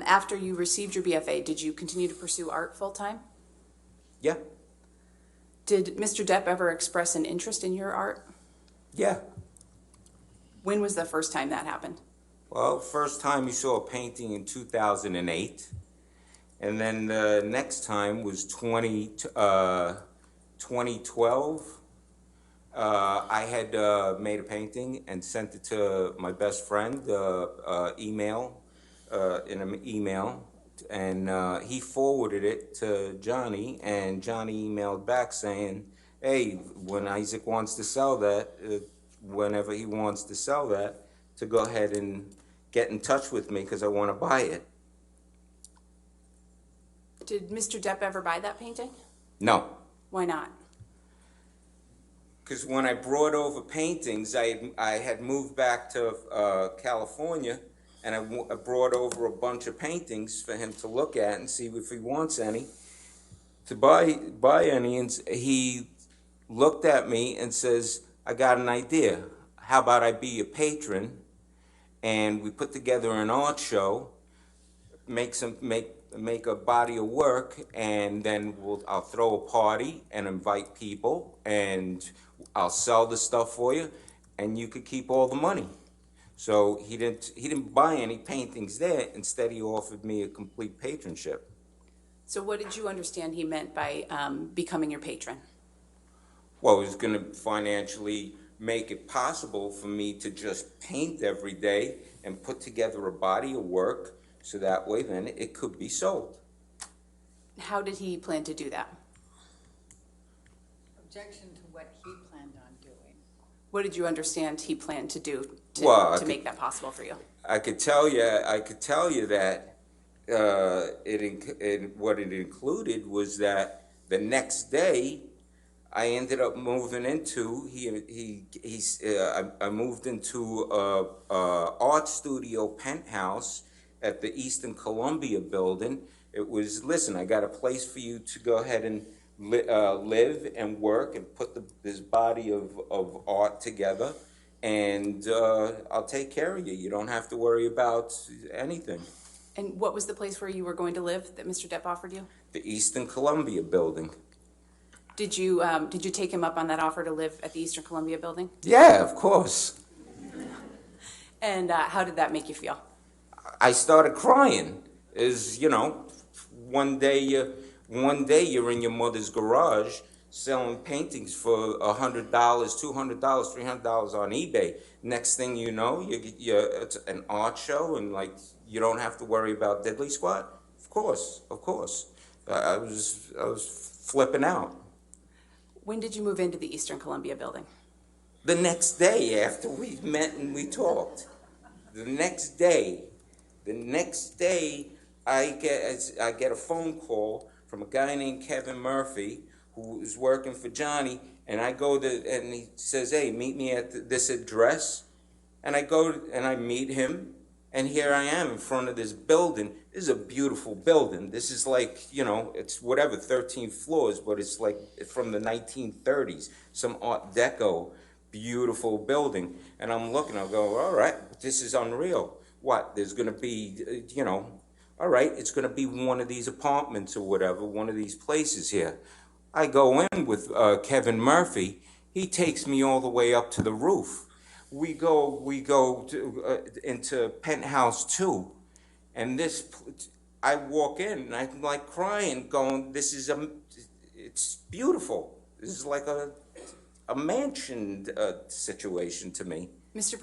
After you received your BFA, did you continue to pursue art full-time? Yeah. Did Mr. Depp ever express an interest in your art? Yeah. When was the first time that happened? Well, first time he saw a painting in 2008, and then the next time was 2012. I had made a painting and sent it to my best friend, in an email, and he forwarded it to Johnny, and Johnny emailed back saying, hey, when Isaac wants to sell that, whenever he wants to sell that, to go ahead and get in touch with me because I want to buy it. Did Mr. Depp ever buy that painting? No. Why not? Because when I brought over paintings, I had moved back to California, and I brought over a bunch of paintings for him to look at and see if he wants any, to buy any, and he looked at me and says, I got an idea. How about I be a patron, and we put together an art show, make a body of work, and then I'll throw a party and invite people, and I'll sell the stuff for you, and you could keep all the money. So he didn't buy any paintings there. Instead, he offered me a complete patronship. So what did you understand he meant by becoming your patron? Well, it was going to financially make it possible for me to just paint every day and put together a body of work, so that way then it could be sold. How did he plan to do that? Objection to what he planned on doing. What did you understand he planned to do to make that possible for you? I could tell you that what it included was that the next day I ended up moving into I moved into a art studio penthouse at the Eastern Columbia building. It was, listen, I got a place for you to go ahead and live and work and put this body of art together, and I'll take care of you. You don't have to worry about anything. And what was the place where you were going to live that Mr. Depp offered you? The Eastern Columbia building. Did you take him up on that offer to live at the Eastern Columbia building? Yeah, of course. And how did that make you feel? I started crying. One day you're in your mother's garage selling paintings for $100, $200, $300 on eBay. Next thing you know, it's an art show, and you don't have to worry about diddly squat. Of course. I was flipping out. When did you move into the Eastern Columbia building? The next day after we met and we talked. The next day, I get a phone call from a guy named Kevin Murphy, who is working for Johnny, and and he says, hey, meet me at this address. And I go and I meet him, and here I am in front of this building. This is a beautiful building. This is it's 13 floors, but it's from the 1930s, some Art Deco, beautiful building. And I'm looking, I'll go, all right, this is unreal. What, there's going to be, all right, it's going to be one of these apartments or whatever, one of these places here. I go in with Kevin Murphy. He takes me all the way up to the roof. We go into penthouse 2, and I walk in and I'm crying, going, it's beautiful. This is like a mansion situation to me. Mr.